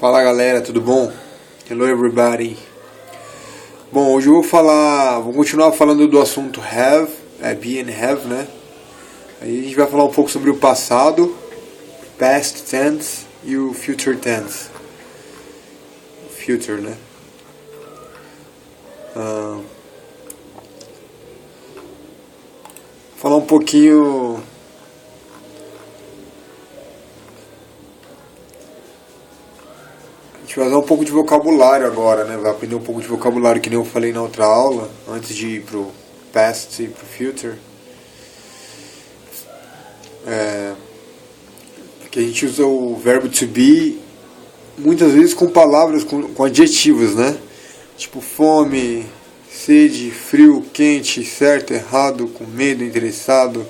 Fala galera, tudo bom? Hello everybody. Bom, hoje eu vou continuar falando do assunto have, be and have, né? Aí a gente vai falar um pouco sobre o passado, past tense e o future tense. Future, né? Falar um pouquinho A gente vai usar um pouco de vocabulário agora, né? Vai aprender um pouco de vocabulário, que nem eu falei na outra aula, antes de ir pro past e pro future. Porque a gente usa o verbo to be muitas vezes com palavras, com adjetivos, né? Tipo fome, sede, frio, quente, certo, errado, com medo, interessado,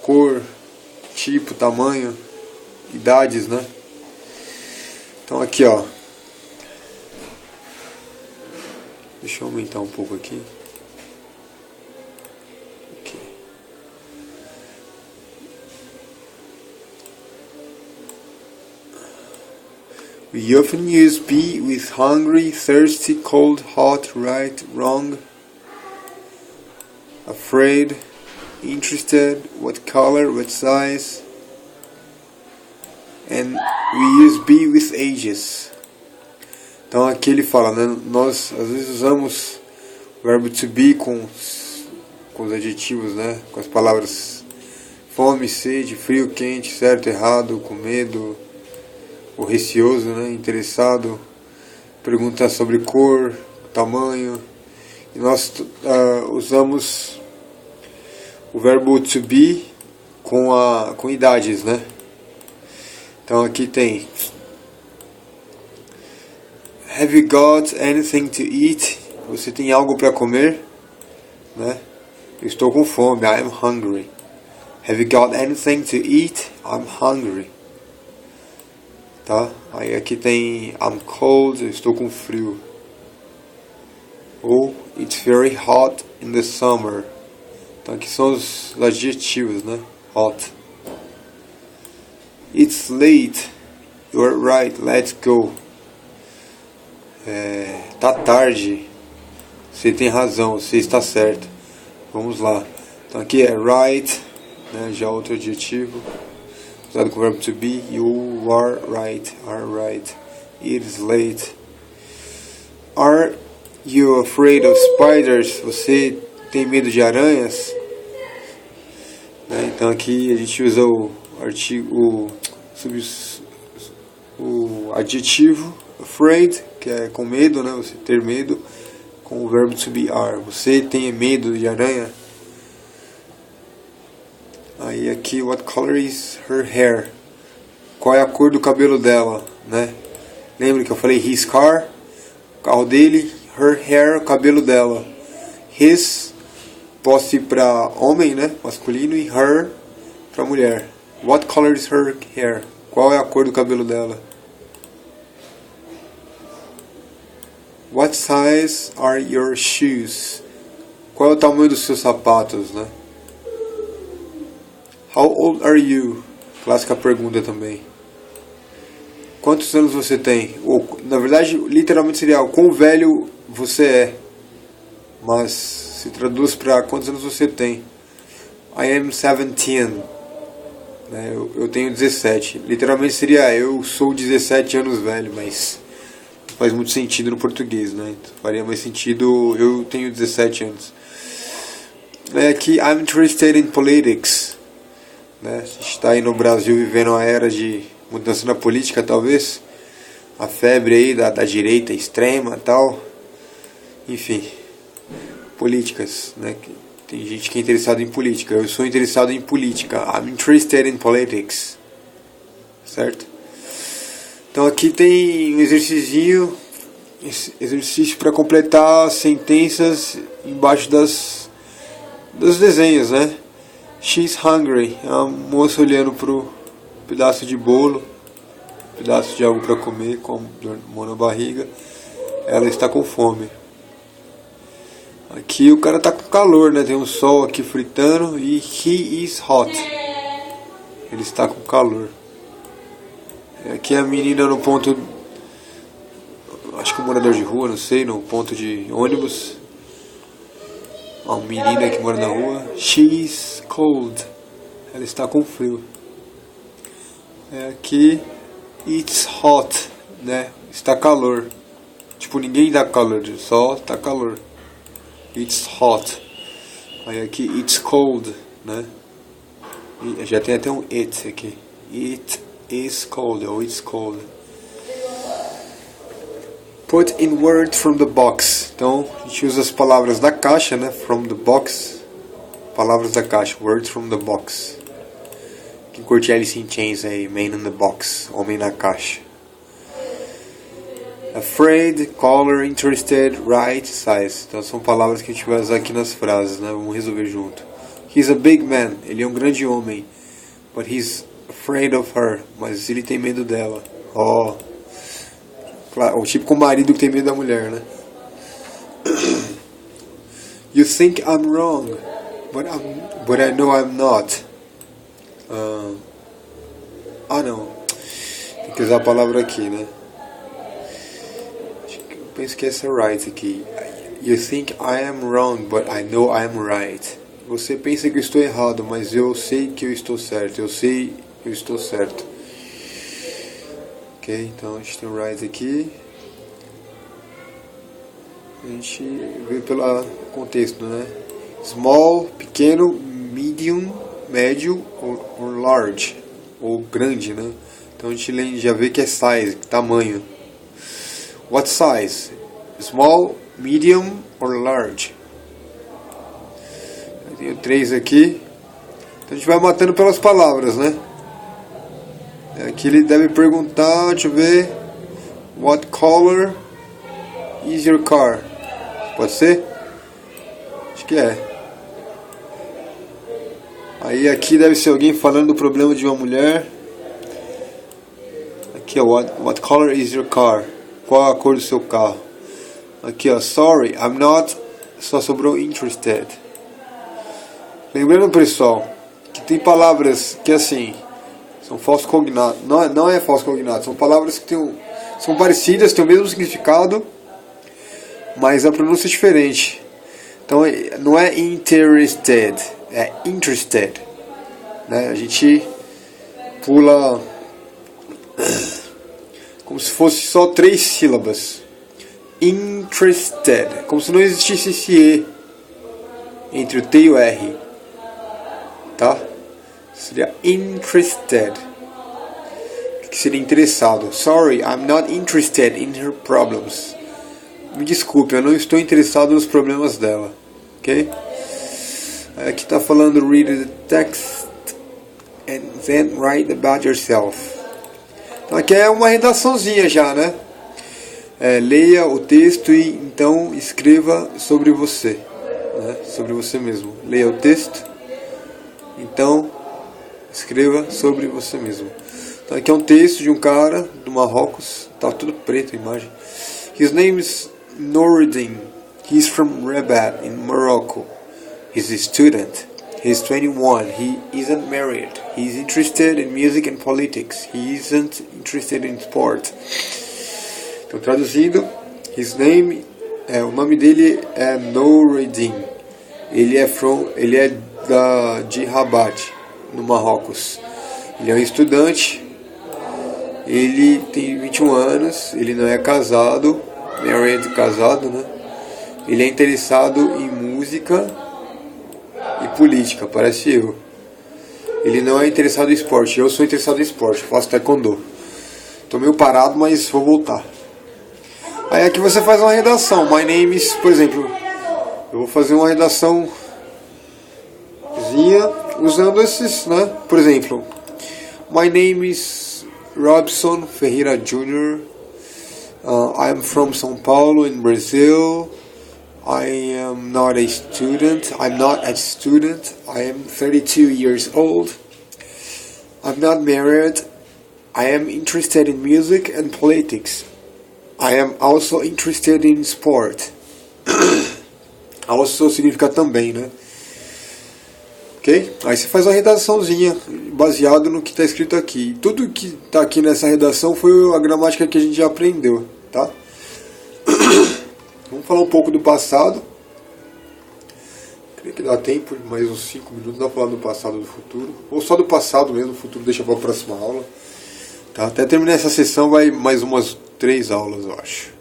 cor, tipo, tamanho, idades, né? Então aqui, ó. Deixa eu aumentar um pouco aqui. We often use be with hungry, thirsty, cold, hot, right, wrong, afraid, interested, what color, what size, and we use be with ages. Então aqui ele fala, né, nós às vezes usamos o verbo to be com os adjetivos, né, com as palavras fome, sede, frio, quente, certo, errado, com medo, o receoso, né, interessado, perguntar sobre cor, tamanho. E nós usamos o verbo to be com idades, né? Então aqui tem Have you got anything to eat? Você tem algo para comer? Né? Eu estou com fome. I'm hungry. Have you got anything to eat? I'm hungry. Tá? Aí aqui tem I'm cold, eu estou com frio. Ou It's very hot in the summer. Então aqui são os adjetivos, né? Hot. It's late. You're right, let's go. Tá tarde. Você tem razão, você está certo. Vamos lá. Então aqui é right, né? Já outro adjetivo usado com o verbo to be. You are right. It is late. Are you afraid of spiders? Você tem medo de aranhas? Né? Então aqui a gente usa o adjetivo afraid, que é com medo, né? Você ter medo, com o verbo to be are. Você tem medo de aranha? Aí aqui, what color is her hair? Qual é a cor do cabelo dela, né? Lembra que eu falei his car, o carro dele, her hair, o cabelo dela. His, posso ir para homem, né? Masculino, e her para mulher. What color is her hair? Qual é a cor do cabelo dela? What size are your shoes? Qual é o tamanho dos seus sapatos, né? How old are you? Clássica pergunta também. Quantos anos você tem? Ou, na verdade, literalmente seria quão velho você é. Mas se traduz para quantos anos você tem. I am 17. Eu tenho 17. Literalmente seria eu sou 17 anos velho, mas não faz muito sentido no português, né? Então, faria mais sentido eu tenho 17 anos. Aqui, I'm interested in politics. Né? A gente está aí no Brasil vivendo a era de mudança na política, talvez. A febre aí da direita extrema e tal. Enfim, políticas, né? Tem gente que é interessada em política. Eu sou interessado em política. I'm interested in politics. Certo? Então aqui tem um exercício para completar sentenças embaixo dos desenhos, né? She's hungry. É uma moça olhando pro pedaço de bolo, pedaço de algo para comer, com mão na barriga. Ela está com fome. Aqui o cara tá com calor, né? Tem um sol aqui fritando e he is hot. Ele está com calor. Aqui a menina no ponto acho que um morador de rua, não sei, no ponto de ônibus. Uma menina que mora na rua. She's cold. Ela está com frio. Aqui, it's hot, né? Está calor. Tipo, ninguém dá calor, só tá calor. It's hot. Aí aqui, it's cold, né? E já tem até um it aqui. It is cold, ou it's cold. Put in words from the box. Então, a gente usa as palavras da caixa, né? From the box. Palavras da caixa. Words from the box. Quem curte Alice in Chains aí, Man in the Box, Homem na Caixa. Afraid, color, interested, right, size. Então são palavras que a gente vai usar aqui nas frases, né? Vamos resolver junto. He's a big man. Ele é um grande homem. But he's afraid of her. Mas ele tem medo dela. Oh. Claro, o típico marido que tem medo da mulher, né? You think I'm wrong, but I know I'm not. Não. Tem que usar a palavra aqui, né? Eu penso que essa é right aqui. You think I am wrong, but I know I am right. Você pensa que eu estou errado, mas eu sei que eu estou certo. Eu sei que eu estou certo. Ok, então a gente tem right aqui. A gente vê pelo contexto, né? Small, pequeno, medium, médio ou large, ou grande, né? Então a gente já vê que é size, tamanho. What size? Small, medium or large? Eu tenho 3 aqui. Então a gente vai matando pelas palavras, né? Aqui ele deve perguntar, deixa eu ver. What color is your car? Pode ser? Acho que é. Aí aqui deve ser alguém falando do problema de uma mulher. Aqui ó, what color is your car? Qual a cor do seu carro? Aqui ó, sorry, I'm not. Só sobrou interested. Lembrando pessoal, que tem palavras que assim são falso cognado. Não é falso cognado, são palavras que são parecidas, têm o mesmo significado, mas a pronúncia é diferente. Então não é interested, é interested, né? A gente pula como se fosse só 3 sílabas. Interested, como se não existisse esse E entre o T e o R, tá? Seria interested, que seria interessado. Sorry, I'm not interested in her problems. Me desculpe, eu não estou interessado nos problemas dela. Ok? Aqui está falando read the text and then write about yourself. Então aqui é uma redaçãozinha já, né? Leia o texto e então escreva sobre você, né? Sobre você mesmo. Leia o texto, então escreva sobre você mesmo. Então aqui é um texto de um cara do Marrocos. Tá tudo preto a imagem. His name is Noureddin. He's from Rabat in Morocco. He's a student. He's 21. He isn't married. He's interested in music and politics. He isn't interested in sport. Então traduzindo, o nome dele é Noureddin. Ele é de Rabat, no Marrocos. Ele é um estudante. Ele tem 21 anos. Ele não é casado. Married, casado, né? Ele é interessado em música e política, parece eu. Ele não é interessado em esporte. Eu sou interessado em esporte, faço taekwondo. Tô meio parado, mas vou voltar. Aí aqui você faz uma redação. My name is, por exemplo, eu vou fazer uma redaçãozinha usando esses, né? Por exemplo, my name is Robson Ferreira Jr. I'm from São Paulo in Brazil. I am not a student. I'm not a student. I am 32 years old. I'm not married. I am interested in music and politics. I am also interested in sport. Also significa também, né? Ok? Aí você faz uma redaçãozinha baseado no que está escrito aqui. Tudo que está aqui nessa redação foi a gramática que a gente já aprendeu, tá? Vamos falar um pouco do passado. Creio que dá tempo, mais uns 5 minutos, dá pra falar do passado e do futuro. Ou só do passado mesmo, o futuro deixa pra próxima aula. Tá? Até terminar essa sessão vai mais umas 3 aulas, eu acho.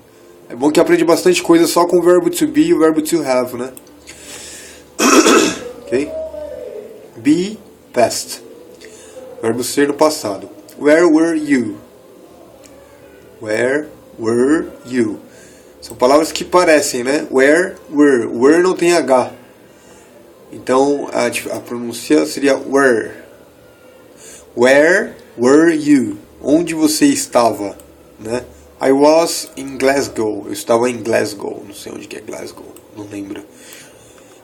É bom que aprende bastante coisa só com o verbo to be e o verbo to have, né? Ok? Be, past. Verbo ser no passado. Where were you? Where were you? São palavras que parecem, né? Where were. Were não tem H. Então a pronúncia seria were. Where were you? Onde você estava, né? I was in Glasgow. Eu estava em Glasgow. Não sei onde que é Glasgow. Não lembro.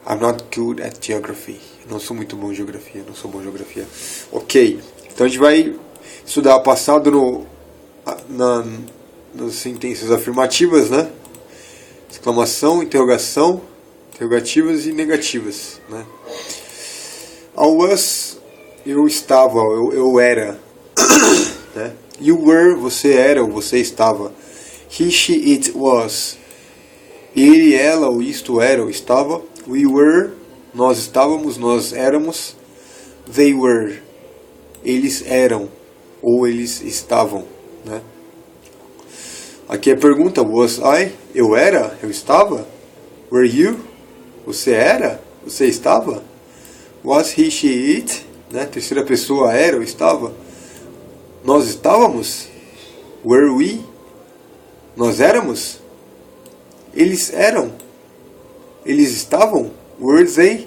I'm not good at geography. Não sou muito bom em geografia. Não sou bom em geografia. Ok. Então a gente vai estudar o passado nas sentenças afirmativas, né? Exclamação, interrogação, interrogativas e negativas, né? I was, eu estava, eu era, né? You were, você era ou você estava. He, she, it was. Ele, ela ou isto era ou estava. We were, nós estávamos, nós éramos. They were, eles eram ou eles estavam, né? Aqui a pergunta, was I? Eu era? Eu estava? Were you? Você era? Você estava? Was he, she, it? Né? Terceira pessoa, era ou estava? Nós estávamos? Were we? Nós éramos? Eles eram? Eles estavam? Were they?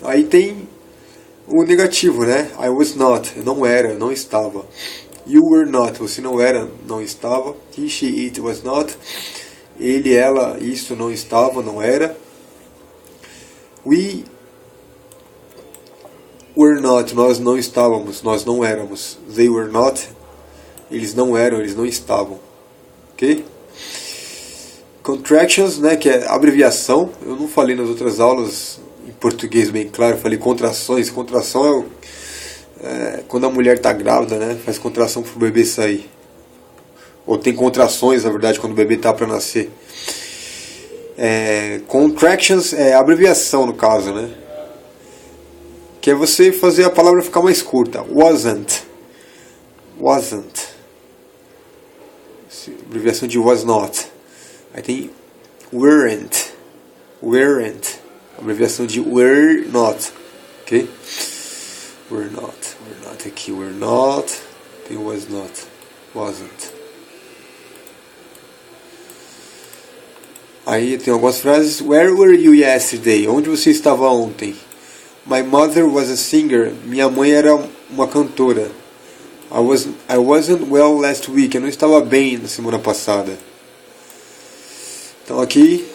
Aí tem o negativo, né? I was not. Eu não era, eu não estava. You were not. Você não era, não estava. He, she, it was not. Ele, ela, isso não estava, não era. We were not. Nós não estávamos, nós não éramos. They were not. Eles não eram, eles não estavam. Ok? Contractions, né, que é abreviação. Eu não falei nas outras aulas em português bem claro. Eu falei contrações. Contração é quando a mulher está grávida, né, faz contração para o bebê sair. Ou tem contrações, na verdade, quando o bebê está para nascer. Contractions é abreviação, no caso, né? Que é você fazer a palavra ficar mais curta. Wasn't. Wasn't. Abreviação de was not. Aí tem weren't. Weren't. Abreviação de were not. Ok? Were not. Were not. Aqui, were not. Tem was not. Wasn't. Aí tem algumas frases. Where were you yesterday? Onde você estava ontem? My mother was a singer. Minha mãe era uma cantora. I wasn't well last week. Eu não estava bem na semana passada. Então aqui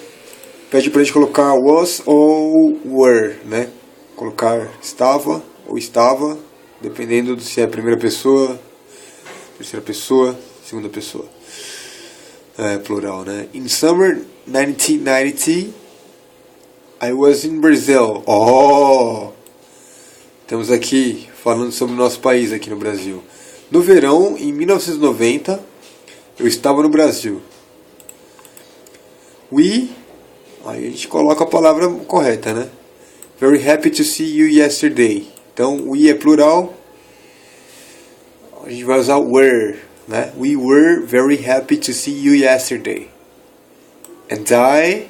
pede pra gente colocar was ou were, né? Colocar estava ou estava, dependendo se é a primeira pessoa, terceira pessoa, segunda pessoa. Plural, né? In summer 1990, I was in Brazil. Oh! Estamos aqui falando sobre o nosso país aqui no Brasil. No verão, em 1990, eu estava no Brasil. We, aí a gente coloca a palavra correta, né? Very happy to see you yesterday. Então, we é plural. A gente vai usar were, né? We were very happy to see you yesterday. And I,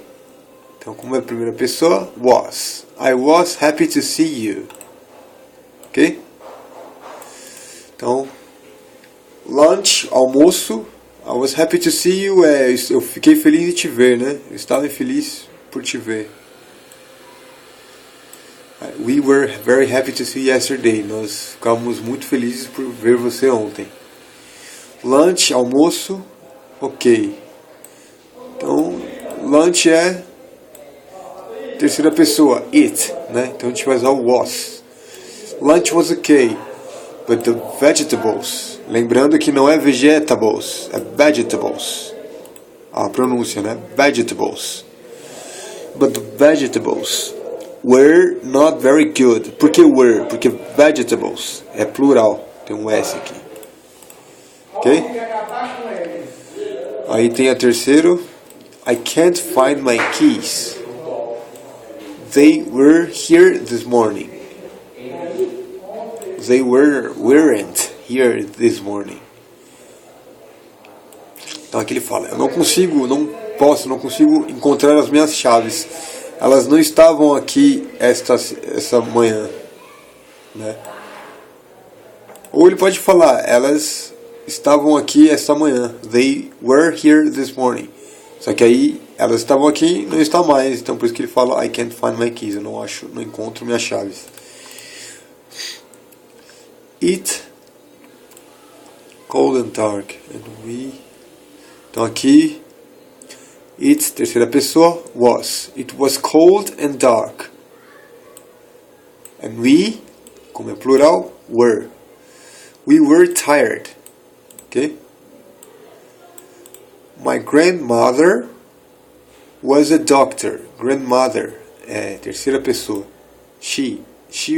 então como é a primeira pessoa, was. I was happy to see you. Ok? Então, lunch, almoço. I was happy to see you. Eu fiquei feliz de te ver, né? Eu estava feliz por te ver. We were very happy to see you yesterday. Nós ficamos muito felizes por ver você ontem. Lunch, almoço. Ok. Então, lunch é terceira pessoa, it, né? Então a gente vai usar o was. Lunch was okay, but the vegetables. Lembrando que não é vegetables, é vegetables. A pronúncia, né? Vegetables. But the vegetables were not very good. Por que were? Porque vegetables é plural. Tem um S aqui. Ok? Aí tem a terceiro. I can't find my keys. They were here this morning. They weren't here this morning. Então aqui ele fala, eu não consigo encontrar as minhas chaves. Elas não estavam aqui essa manhã, né? Ou ele pode falar, elas estavam aqui esta manhã. They were here this morning. Só que aí elas estavam aqui, não está mais. Então por isso que ele fala I can't find my keys. Eu não encontro minhas chaves. It cold and dark and we. Então aqui it, terceira pessoa, was. It was cold and dark. And we, como é plural, were. We were tired. Okay? My grandmother was a doctor. Grandmother é terceira pessoa. She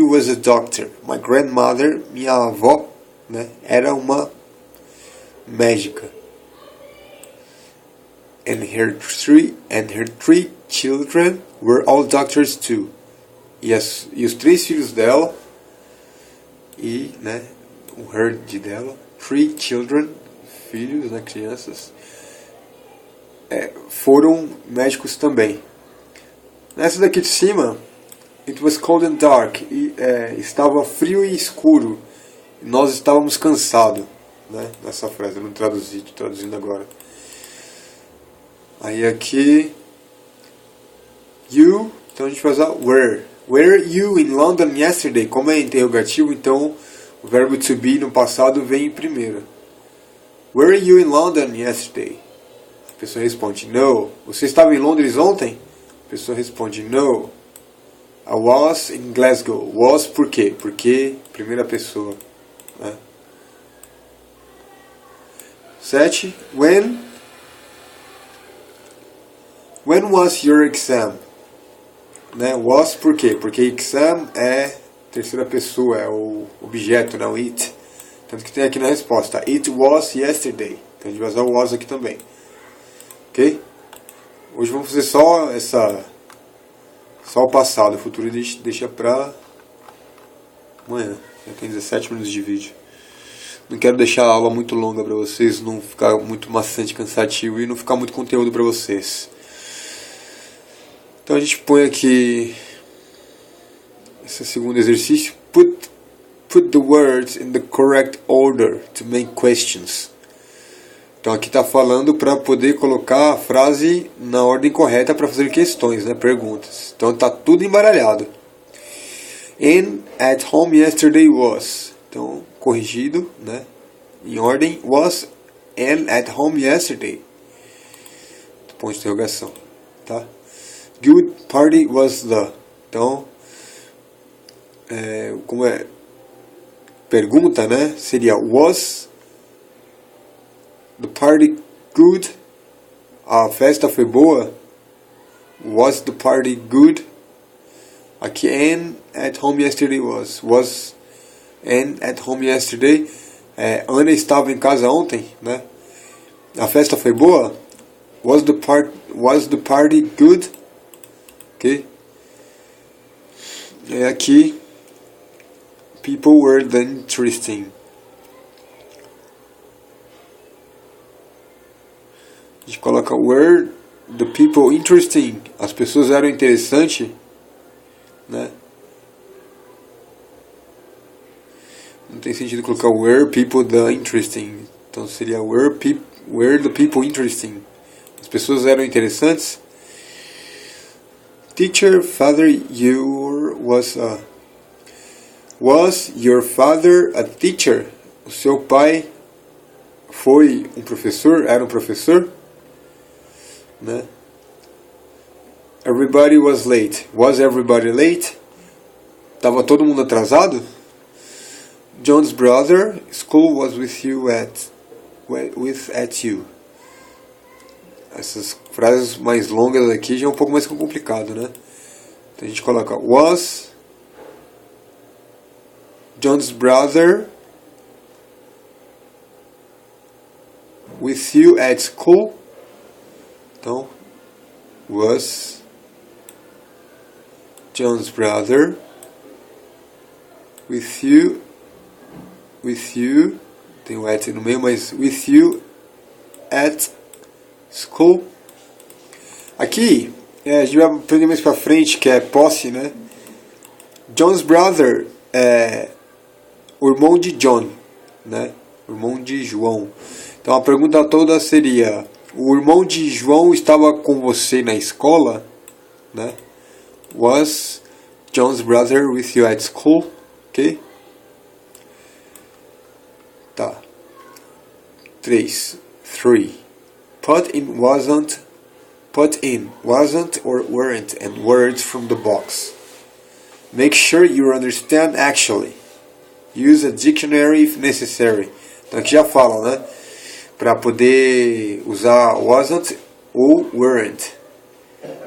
was a doctor. My grandmother, minha avó, né, era uma médica. And her three children were all doctors too. E os três filhos dela e, né, o herd dela, 3 children, filhos, né, crianças, foram médicos também. Nessa daqui de cima, it was cold and dark, estava frio e escuro, e nós estávamos cansados, né, nessa frase, eu não traduzi, estou traduzindo agora. Aí aqui, you, então a gente vai usar were. Were you in London yesterday? Como é interrogativo, então o verbo to be no passado vem em primeiro. Were you in London yesterday? A pessoa responde, no. Você estava em Londres ontem? A pessoa responde, no. I was in Glasgow. Was por quê? Porque primeira pessoa. Né? 7. When was your exam? Né? Was por quê? Porque exam é terceira pessoa, é o objeto, não it. Tanto que tem aqui na resposta, it was yesterday. Então a gente vai usar o was aqui também. Ok? Hoje vamos fazer só o passado, o futuro deixa pra amanhã. Já tem 17 minutos de vídeo. Não quero deixar a aula muito longa pra vocês, não ficar muito maçante, cansativo e não ficar muito conteúdo pra vocês. Então a gente põe aqui esse segundo exercício. Put the words in the correct order to make questions. Então aqui está falando para poder colocar a frase na ordem correta para fazer questões, né, perguntas. Então está tudo embaralhado. And at home yesterday was. Então corrigido, né, em ordem. Was and at home yesterday. Ponto de interrogação, tá? Good party was the. Então, como é pergunta, né? Seria was the party good? A festa foi boa? Was the party good? Aqui and at home yesterday was. Was and at home yesterday. Ana estava em casa ontem, né? A festa foi boa? Was the party good? Ok? E aqui, people were then interesting. A gente coloca were the people interesting. As pessoas eram interessantes, né? Não tem sentido colocar were people the interesting. Então seria were the people interesting. As pessoas eram interessantes. Teacher, father, was your father a teacher? O seu pai foi um professor? Era um professor? Né? Everybody was late. Was everybody late? Tava todo mundo atrasado? John's brother, school was with you. Essas frases mais longas aqui já é um pouco mais complicado, né? Então a gente coloca was John's brother with you at school? Então, was John's brother with you, tem o at no meio, mas with you at school. Aqui, a gente vai aprender mais pra frente, que é posse, né? John's brother é o irmão de John, né? O irmão de João. Então a pergunta toda seria: o irmão de João estava com você na escola, né? Was John's brother with you at school? Ok? Tá. 3. Put in wasn't or weren't and words from the box. Make sure you understand actually. Use a dictionary if necessary. Então aqui já falam, né? Para poder usar wasn't ou weren't.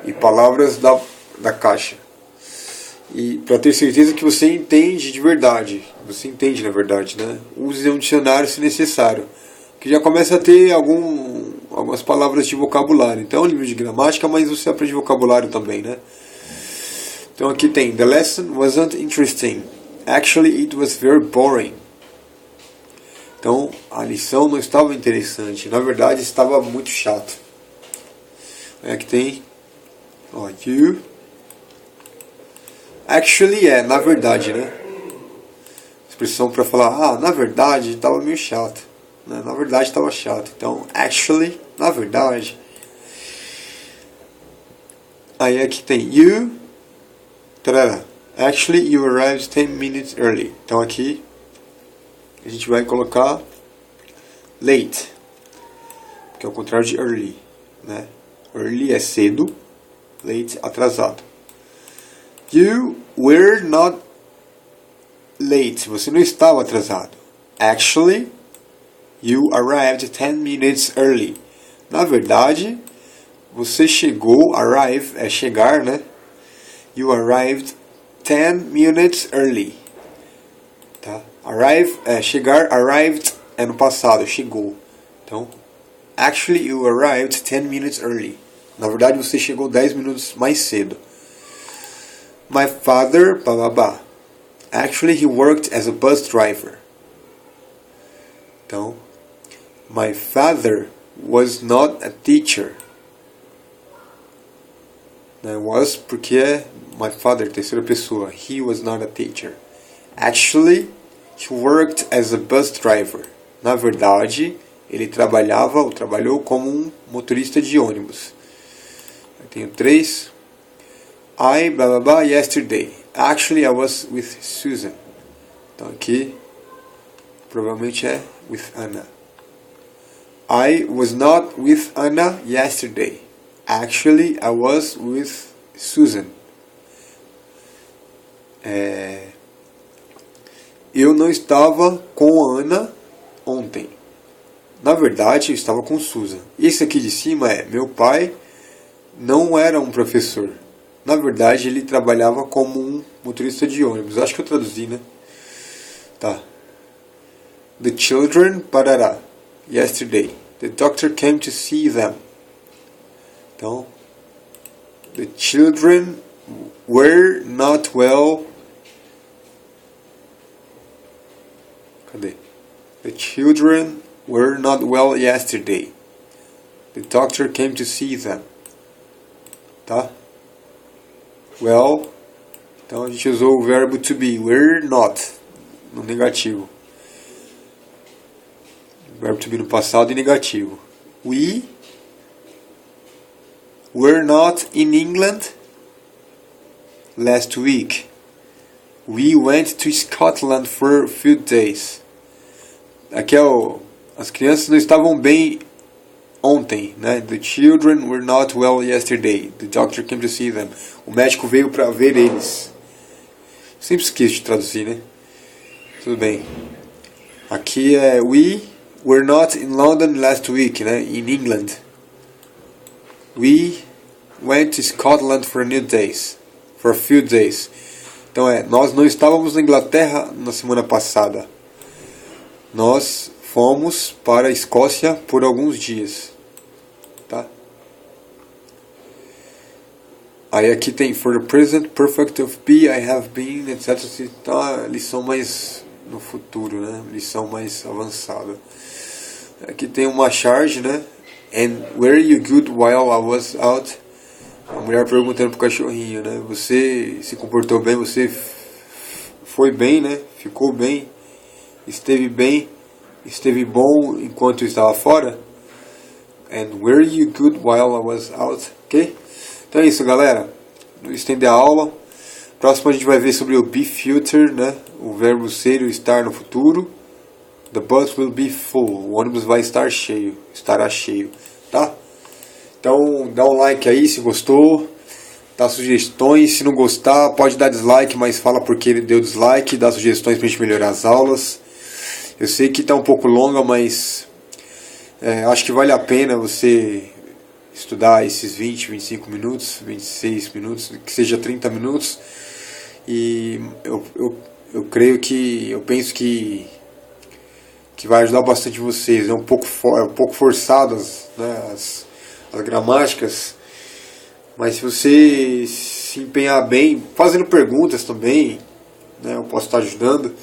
E palavras da caixa. E para ter certeza que você entende de verdade. Você entende na verdade, né? Use um dicionário se necessário. Que já começa a ter algumas palavras de vocabulário. Então é um livro de gramática, mas você aprende vocabulário também, né? Então aqui tem: The lesson wasn't interesting. Actually, it was very boring. Então a lição não estava interessante. Na verdade, estava muito chato. Aí aqui tem: you. Actually na verdade, né? Expressão para falar: na verdade estava meio chato. Na verdade estava chato. Então, actually, na verdade. Aí aqui tem you. Tarará. Actually, you arrived 10 minutes early. Então aqui a gente vai colocar late, que é o contrário de early, né? Early é cedo, late atrasado. You were not late. Você não estava atrasado. Actually, you arrived 10 minutes early. Na verdade, você chegou. Arrive é chegar, né? You arrived 10 minutes early. Tá? Arrive é chegar. Arrived é no passado, chegou. Então, actually you arrived 10 minutes early. Na verdade, você chegou 10 minutos mais cedo. My father, bababá. Actually, he worked as a bus driver. Então, my father was not a teacher. Was porque é my father, terceira pessoa. He was not a teacher. Actually, he worked as a bus driver. Na verdade, ele trabalhou como um motorista de ônibus. Eu tenho 3. I, blah blah blah, yesterday. Actually, I was with Susan. Então aqui, provavelmente é with Anna. I was not with Anna yesterday. Actually, I was with Susan. Eu não estava com a Ana ontem. Na verdade, eu estava com Susan. Esse aqui de cima é: meu pai não era um professor. Na verdade, ele trabalhava como um motorista de ônibus. Acho que eu traduzi, né? Tá. The children, parará. Yesterday. The doctor came to see them. Então, the children were not well. Cadê? The children were not well yesterday. The doctor came to see them. Tá? Well, então a gente usou o verbo to be, were not, no negativo. O verbo to be no passado e negativo. We were not in England last week. We went to Scotland for a few days. Aqui é as crianças não estavam bem ontem, né? The children were not well yesterday. The doctor came to see them. O médico veio para ver eles. Sempre esqueço de traduzir, né? Tudo bem. Aqui é we were not in London last week, né? In England. We went to Scotland for a few days. Então nós não estávamos na Inglaterra na semana passada. Nós fomos para a Escócia por alguns dias. Tá? Aí aqui tem for the present perfect of be, I have been, etc. Então a lição mais no futuro, né? Lição mais avançada. Aqui tem uma charge, né? And were you good while I was out? A mulher perguntando pro cachorrinho, né? Você se comportou bem? Você foi bem, né? Ficou bem? Esteve bem? Esteve bom enquanto estava fora? And were you good while I was out? Ok? Então é isso, galera. Não estender a aula. Próximo a gente vai ver sobre o be future, né? O verbo ser ou estar no futuro. The bus will be full. O ônibus vai estar cheio. Estará cheio. Tá? Então dá um like aí se gostou. Dá sugestões. Se não gostar, pode dar dislike, mas fala porque ele deu dislike. Dá sugestões pra gente melhorar as aulas. Eu sei que tá um pouco longa, mas acho que vale a pena você estudar esses 20, 25 minutos, 26 minutos, que seja 30 minutos. E eu creio que, eu penso que vai ajudar bastante vocês. É um pouco forçado as gramáticas, mas se você se empenhar bem, fazendo perguntas também, né, eu posso estar ajudando.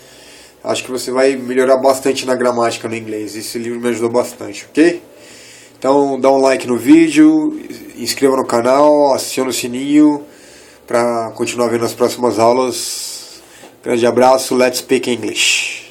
Acho que você vai melhorar bastante na gramática no inglês. Esse livro me ajudou bastante, ok? Então dá um like no vídeo, inscreva no canal, acione o sininho para continuar vendo as próximas aulas. Grande abraço, let's speak English!